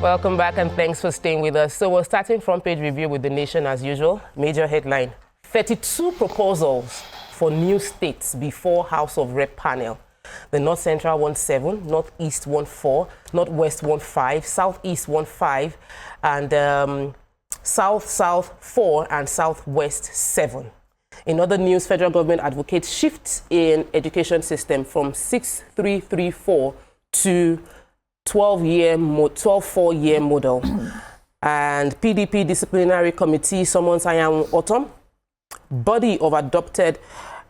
Welcome back and thanks for staying with us. So we're starting front page review with The Nation as usual. Major headline: 32 proposals for new states before House of Rep panel. The Northcentral won 7, Northeast won 4, Northwest won 5, Southeast won 5, and Southsouth 4 and Southwest 7. In other news, federal government advocates shift in education system from 6-3-3-4 to 12-4-year model. And PDP disciplinary committee summons Ayam Autumn. Body of abducted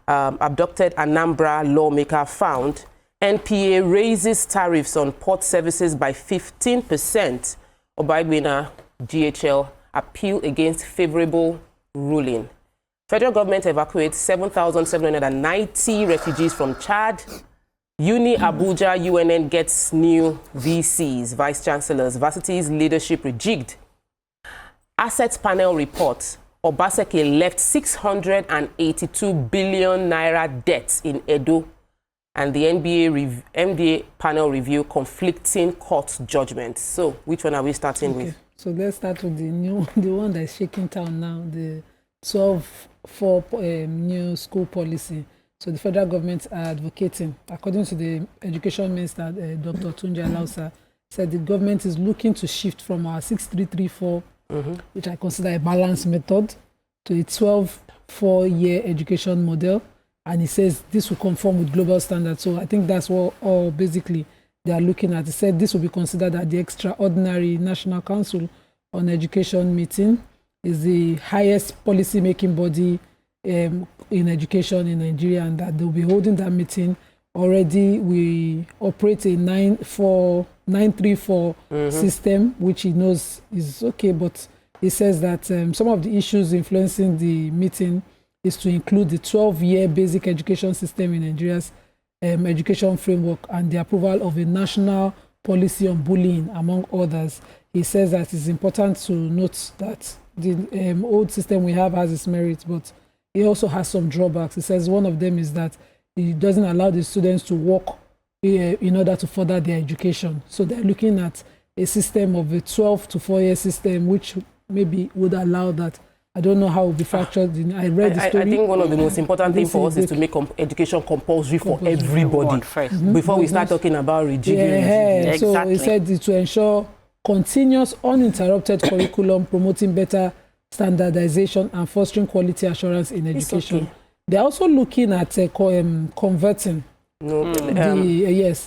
Anambra lawmaker found. NPA raises tariffs on port services by 15%. Apa-Agba and GHL appeal against favorable ruling. Federal government evacuates 7,790 refugees from Chad. Uni Abuja UNN gets new VCs, vice chancellors, varsities leadership rejigged. Assets panel report: Obaseki left 682 billion naira debt in Edo, and the NBA panel review conflicting court judgments. So, which one are we starting with? So let's start with the one that's shaking town now, the 12-4 new school policy. So the federal government are advocating, according to the education minister, Dr. Tunja Lausa, said the government is looking to shift from our 6-3-3-4, which I consider a balanced method, to a 12-4-year education model. And he says this will conform with global standards. So I think that's what all basically they are looking at. He said this will be considered at the extraordinary National Council on Education meeting. Is the highest policy-making body in education in Nigeria, and that they'll be holding that meeting. Already we operate a 9-3-4 system, which he knows is okay, but he says that some of the issues influencing the meeting is to include the 12-year basic education system in Nigeria's education framework and the approval of a national policy on bullying, among others. He says that it's important to note that the old system we have has its merits, but it also has some drawbacks. He says one of them is that it doesn't allow the students to work in order to further their education. So they're looking at a system of a 12-4-year system, which maybe would allow that. I don't know how it will be factored in. I read the story. I think one of the most important things for us is to make education compulsory for everybody before we start talking about rejigging. So he said to ensure continuous, uninterrupted curriculum, promoting better standardization and fostering quality assurance in education. Okay. They're also looking at converting the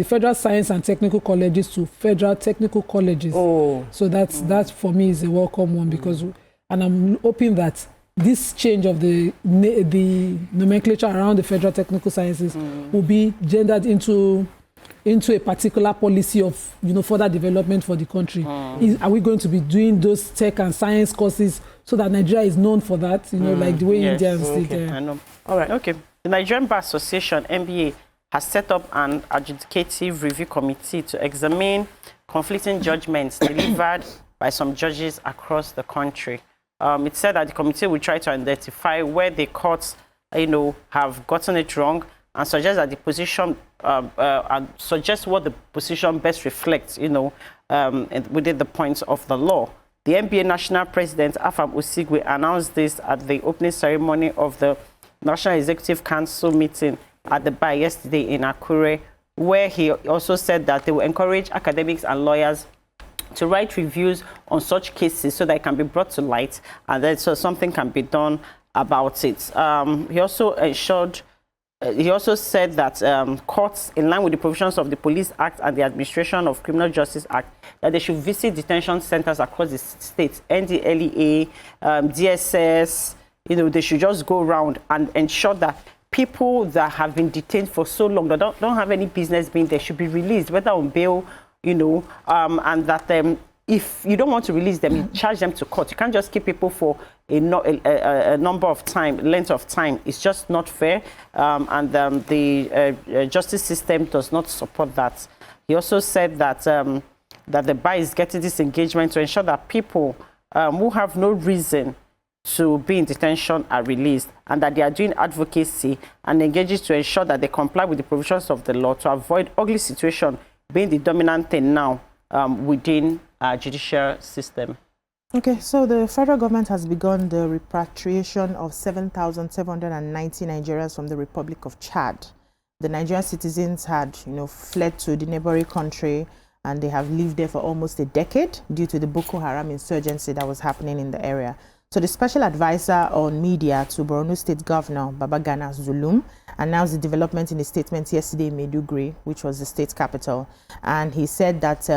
federal science and technical colleges to federal technical colleges. So that for me is a welcome one, because, and I'm hoping that this change of the nomenclature around the federal technical sciences will be gendered into a particular policy of further development for the country. Are we going to be doing those tech and science courses so that Nigeria is known for that? Like the way Indians did. I know. All right. Okay. The Nigerian Bar Association (NBA) has set up an adjudicative review committee to examine conflicting judgments delivered by some judges across the country. It said that the committee will try to identify where the courts, have gotten it wrong, and suggest that the position, and suggest what the position best reflects, within the points of the law. The NBA National President Afam Osigwe announced this at the opening ceremony of the National Executive Council meeting at the bar yesterday in Okura, where he also said that they will encourage academics and lawyers to write reviews on such cases so that it can be brought to light, and then so something can be done about it. He also said that courts, in line with the provisions of the Police Act and the Administration of Criminal Justice Act, that they should visit detention centers across the states, NDLEA, DSS. They should just go around and ensure that people that have been detained for so long, that don't have any business being there, should be released, whether on bail, and that if you don't want to release them, you charge them to court. You can't just keep people for a length of time. It's just not fair, and the justice system does not support that. He also said that that the bar is getting this engagement to ensure that people who have no reason to be in detention are released, and that they are doing advocacy and engages to ensure that they comply with the provisions of the law to avoid ugly situation being the dominant thing now within our judicial system. Okay, so the federal government has begun the repatriation of 7,790 Nigerians from the Republic of Chad. The Nigerian citizens had, fled to the neighboring country, and they have lived there for almost a decade due to the Boko Haram insurgency that was happening in the area. So the special advisor on media to Borno State Governor Babagana Zulum announced the development in a statement yesterday in Maiduguri, which was the state capital. And he said that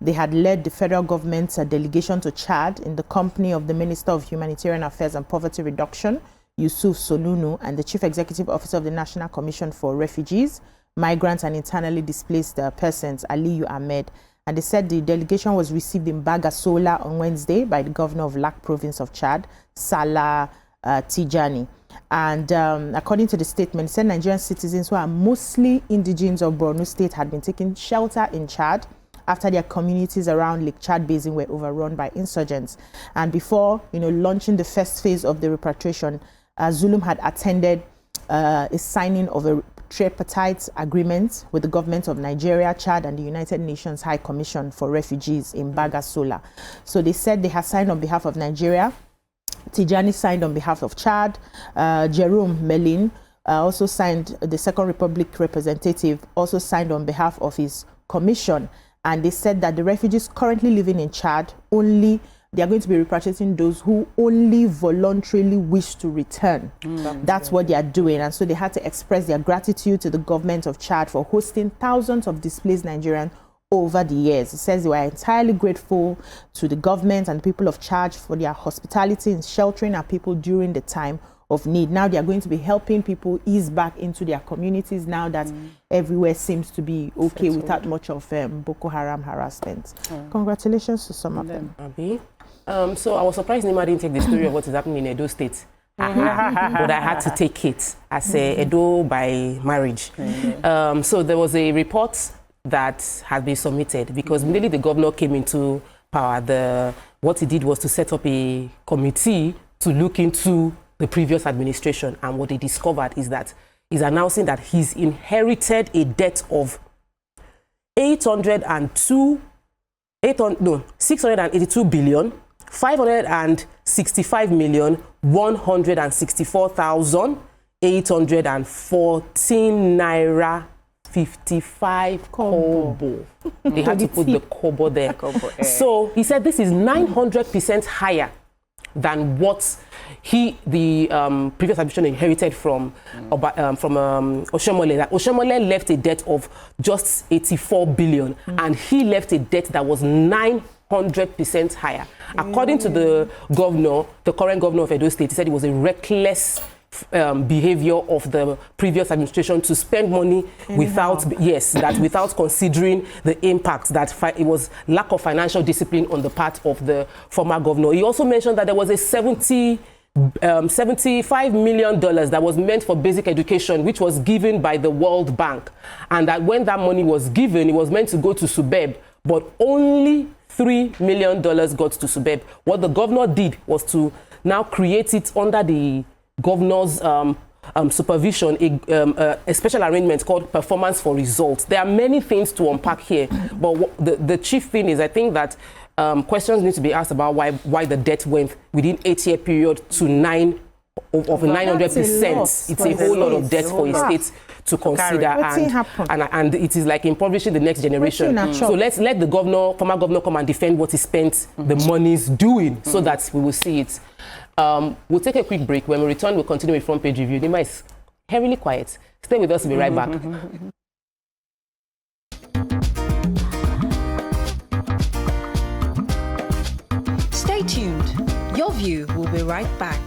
they had led the federal government's delegation to Chad in the company of the Minister of Humanitarian Affairs and Poverty Reduction, Yusuf Solunu, and the Chief Executive Officer of the National Commission for Refugees, Migrants and Internally Displaced Persons, Aliyu Ahmed. And they said the delegation was received in Bagasola on Wednesday by the governor of Lak province of Chad, Salah Tijani. And according to the statement, it said Nigerian citizens who are mostly indigenes of Borno State had been taking shelter in Chad after their communities around Lake Chad Basin were overrun by insurgents. And before, launching the first phase of the repatriation, Zulum had attended a signing of a tripartite agreement with the government of Nigeria, Chad, and the United Nations High Commission for Refugees in Bagasola. So they said they had signed on behalf of Nigeria. Tijani signed on behalf of Chad. Jerome Melin also signed, the Second Republic representative also signed on behalf of his commission. And they said that the refugees currently living in Chad they are going to be repatriating those who only voluntarily wish to return. That's what they are doing. And so they had to express their gratitude to the government of Chad for hosting thousands of displaced Nigerians over the years. It says they were entirely grateful to the government and people of Chad for their hospitality in sheltering our people during the time of need. Now they are going to be helping people ease back into their communities now that everywhere seems to be okay without much of Boko Haram harassment. Congratulations to some of them. Abi. So I was surprised Nima didn't take the story of what is happening in Edo State. But I had to take it as Edo by marriage. So there was a report that had been submitted because immediately the governor came into power. What he did was to set up a committee to look into the previous administration, and what they discovered is that he's announcing that he's inherited a debt of 682 billion 565,164,814 naira 55 kobo. They had to put the kobo there. So he said this is 900% higher than what the previous administration inherited from Oshomole. Like Oshomole left a debt of just 84 billion, and he left a debt that was 900% higher. According to the governor, the current governor of Edo State, he said it was a reckless behavior of the previous administration to spend money without considering the impact, that it was lack of financial discipline on the part of the former governor. He also mentioned that there was a $75 million that was meant for basic education, which was given by the World Bank, and that when that money was given, it was meant to go to Subeb, but only $3 million got to Subeb. What the governor did was to now create it under the governor's supervision, a special arrangement called Performance for Results. There are many things to unpack here, but the chief thing is, I think that questions need to be asked about why the debt went within 8-year period to 900%. It's a whole lot of debt for a state to consider, and it is like impoverishing the next generation. So let's let the former governor come and defend what he spent the monies doing, so that we will see it. We'll take a quick break. When we return, we'll continue with front page review. Nima is heavily quiet. Stay with us. We'll be right back. Stay tuned. Your View will be right back.